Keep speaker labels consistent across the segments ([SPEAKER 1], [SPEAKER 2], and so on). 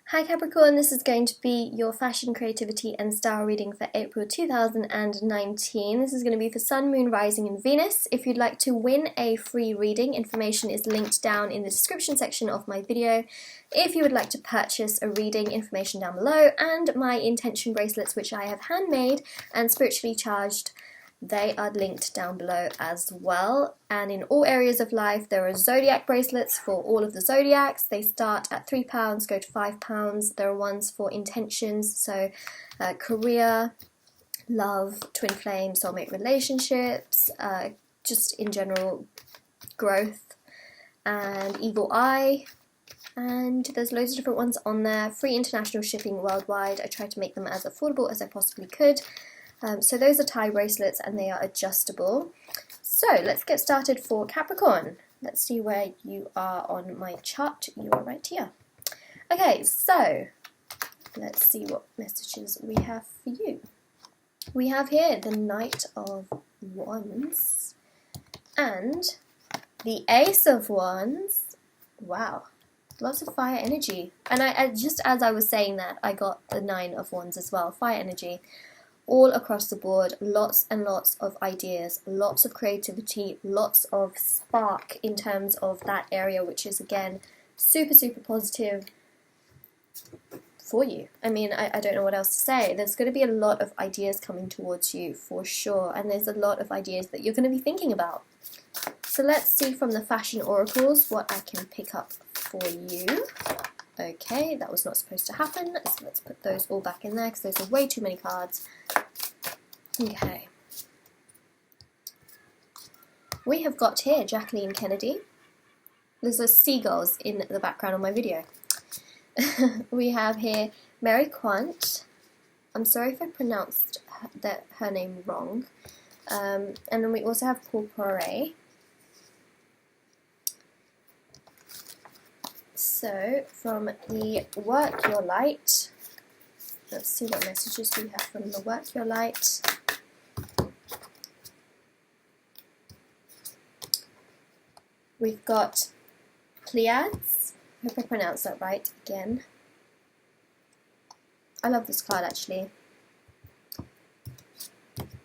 [SPEAKER 1] Hi Capricorn, this is going to be your fashion, creativity and style reading for April 2019. This is going to be for Sun, Moon, Rising and Venus. If you'd like to win a free reading, information is linked down in the description section of my video. If you would like to purchase a reading, information down below, and my intention bracelets which I have handmade and spiritually charged, they are linked down below as well. And in all areas of life there are zodiac bracelets for all of the zodiacs. They start at £3, go to £5. There are ones for intentions, so career, love, twin flame, soulmate relationships, just in general growth, and evil eye. And there's loads of different ones on there. Free international shipping worldwide. I tried to make them as affordable as I possibly could. So those are tie bracelets and they are adjustable. So let's get started for Capricorn. Let's see where you are on my chart. You are right here. Okay, so let's see what messages we have for you. We have here the Knight of Wands and the Ace of Wands. Wow, lots of fire energy. And I just as I was saying that, I got the Nine of Wands as well, fire energy. All across the board, lots and lots of ideas, lots of creativity, lots of spark in terms of that area, which is again super positive for you. I mean, I don't know what else to say. There's going to be a lot of ideas coming towards you for sure, and there's a lot of ideas that you're going to be thinking about. So let's see from the fashion oracles what I can pick up for you. Okay, that was not supposed to happen, so let's put those all back in there because those are way too many cards. Okay. We have got here Jacqueline Kennedy. There's a seagulls in the background of my video. We have here Mary Quant. I'm sorry if I pronounced her name wrong. And then we also have Paul Poiret. So, from the Work Your Light, let's see what messages we have from the Work Your Light. We've got Pleiades. I hope I pronounced that right again. I love this card actually.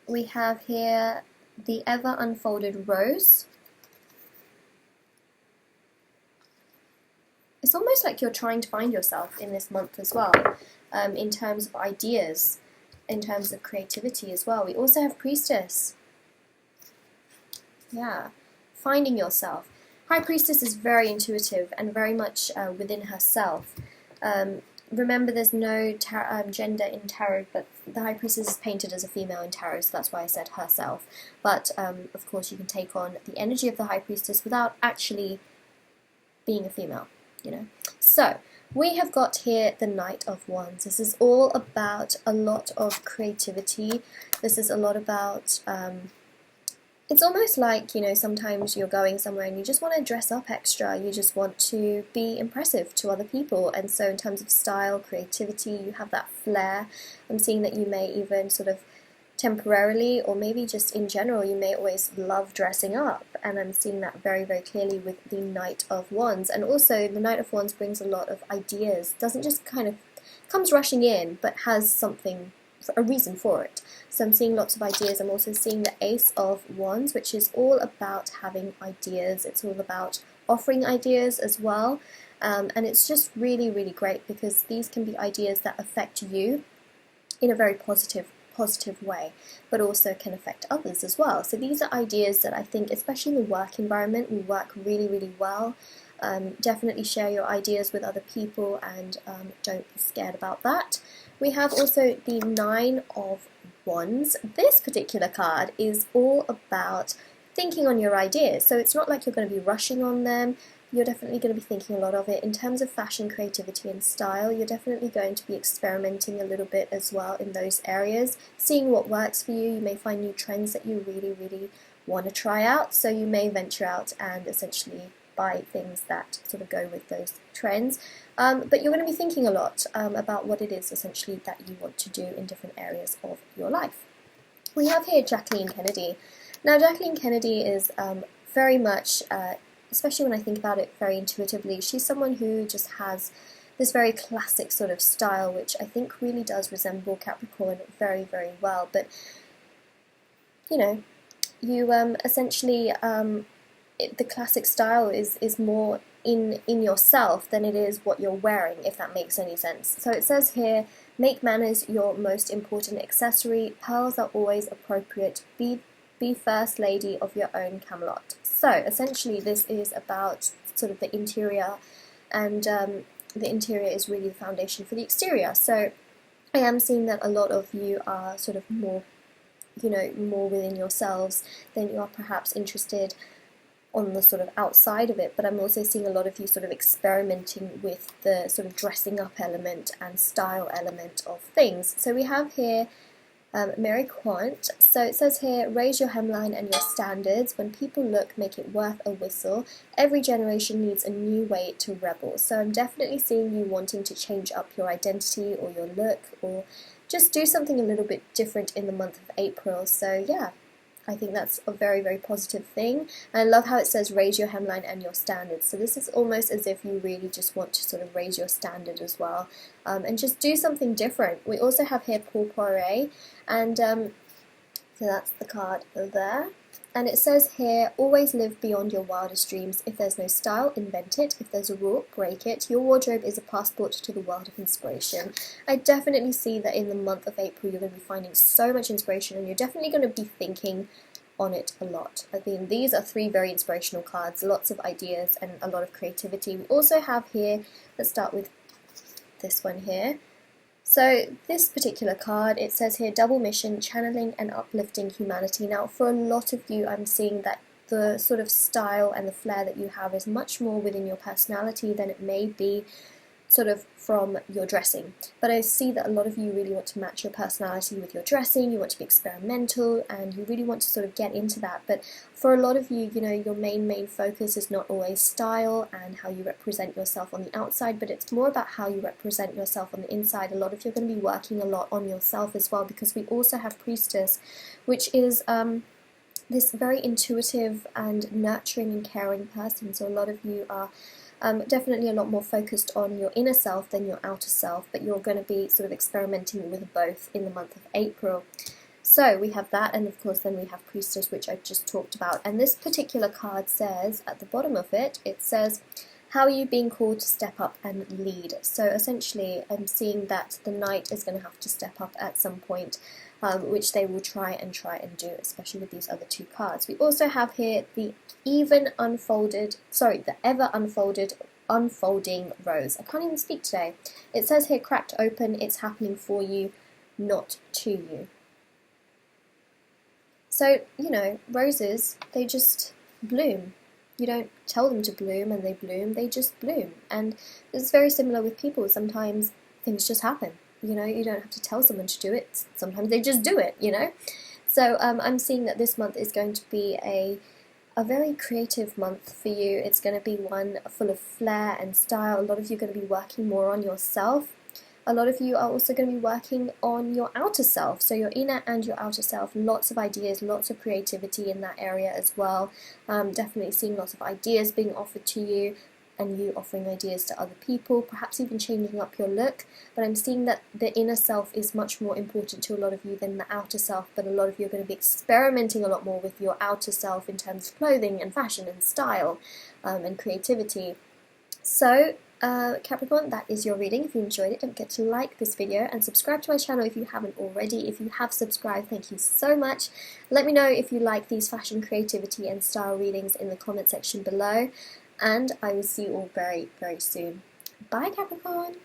[SPEAKER 1] We have here the Ever Unfolded Rose. It's almost like you're trying to find yourself in this month as well, in terms of ideas, in terms of creativity as well. We also have Priestess. Yeah, finding yourself. High Priestess is very intuitive and very much within herself. Remember, there's no gender in tarot, but the High Priestess is painted as a female in tarot, so that's why I said herself. But, of course, you can take on the energy of the High Priestess without actually being a female. You know, so we have got here the Knight of Wands. This is all about a lot of creativity. This is a lot about, it's almost like, you know, sometimes you're going somewhere and you just want to dress up extra. You just want to be impressive to other people. And so in terms of style, creativity, you have that flair. I'm seeing that you may even sort of temporarily, or maybe just in general, you may always love dressing up, and I'm seeing that very clearly with the Knight of Wands. And also the Knight of Wands brings a lot of ideas, doesn't just kind of comes rushing in, but has something, a reason for it. So I'm seeing lots of ideas. I'm also seeing the Ace of Wands, which is all about having ideas. It's all about offering ideas as well, and it's just really great because these can be ideas that affect you in a very positive way, but also can affect others as well. So these are ideas that I think, especially in the work environment, will work really well. Definitely share your ideas with other people, and don't be scared about that. We have also the Nine of Wands. This particular card is all about thinking on your ideas, so it's not like you're going to be rushing on them. You're definitely going to be thinking a lot of it. In terms of fashion, creativity and style, you're definitely going to be experimenting a little bit as well in those areas, seeing what works for you. You may find new trends that you really want to try out, so you may venture out and essentially buy things that sort of go with those trends. But you're going to be thinking a lot about what it is essentially that you want to do in different areas of your life. We have here Jacqueline Kennedy. Now Jacqueline Kennedy is very much especially when I think about it very intuitively, she's someone who just has this very classic sort of style, which I think really does resemble Capricorn very, very well. But you know, you essentially the classic style is more in yourself than it is what you're wearing, if that makes any sense. So it says here, make manners your most important accessory. Pearls are always appropriate. Be first lady of your own Camelot. So essentially this is about sort of the interior, and the interior is really the foundation for the exterior. So I am seeing that a lot of you are sort of more, more within yourselves than you are perhaps interested on the sort of outside of it, but I'm also seeing a lot of you sort of experimenting with the sort of dressing up element and style element of things. So we have here Mary Quant. So it says here, raise your hemline and your standards. When people look, make it worth a whistle. Every generation needs a new way to rebel. So I'm definitely seeing you wanting to change up your identity or your look, or just do something a little bit different in the month of April. So yeah, I think that's a very, very positive thing. And I love how it says raise your hemline and your standards. So this is almost as if you really just want to sort of raise your standard as well, and just do something different. We also have here Paul Poiret, and so that's the card there. And it says here, always live beyond your wildest dreams. If there's no style, invent it. If there's a rule, break it. Your wardrobe is a passport to the world of inspiration. I definitely see that in the month of April you're going to be finding so much inspiration, and you're definitely going to be thinking on it a lot. I think these are 3 very inspirational cards, lots of ideas and a lot of creativity. We also have here, let's start with this one here. So this particular card, it says here, double mission, channeling and uplifting humanity. Now for a lot of you, I'm seeing that the sort of style and the flair that you have is much more within your personality than it may be sort of from your dressing. But I see that a lot of you really want to match your personality with your dressing, you want to be experimental, and you really want to sort of get into that. But for a lot of you, your main focus is not always style and how you represent yourself on the outside, but it's more about how you represent yourself on the inside. A lot of you are going to be working a lot on yourself as well, because we also have Priestess, which is this very intuitive and nurturing and caring person. So a lot of you are definitely a lot more focused on your inner self than your outer self, but you're going to be sort of experimenting with both in the month of April. So we have that, and of course then we have Priestess, which I just talked about. And this particular card says, at the bottom of it, it says, how are you being called to step up and lead? So essentially I'm seeing that the Knight is going to have to step up at some point, which they will try and do, especially with these other 2 cards. We also have here the ever unfolding rose. I can't even speak today. It says here, cracked open, it's happening for you, not to you. So, roses, they just bloom. You don't tell them to bloom and they bloom, they just bloom. And it's very similar with people. Sometimes things just happen. You don't have to tell someone to do it. Sometimes they just do it, So I'm seeing that this month is going to be a very creative month for you. It's going to be one full of flair and style. A lot of you are going to be working more on yourself. A lot of you are also going to be working on your outer self, so your inner and your outer self. Lots of ideas, lots of creativity in that area as well. Definitely seeing lots of ideas being offered to you, and you offering ideas to other people, perhaps even changing up your look. But I'm seeing that the inner self is much more important to a lot of you than the outer self, but a lot of you are going to be experimenting a lot more with your outer self in terms of clothing and fashion and style and creativity. So Capricorn, that is your reading. If you enjoyed it, don't forget to like this video and subscribe to my channel if you haven't already. If you have subscribed, thank you so much. Let me know if you like these fashion, creativity and style readings in the comment section below, and I will see you all very, very soon. Bye, Capricorn!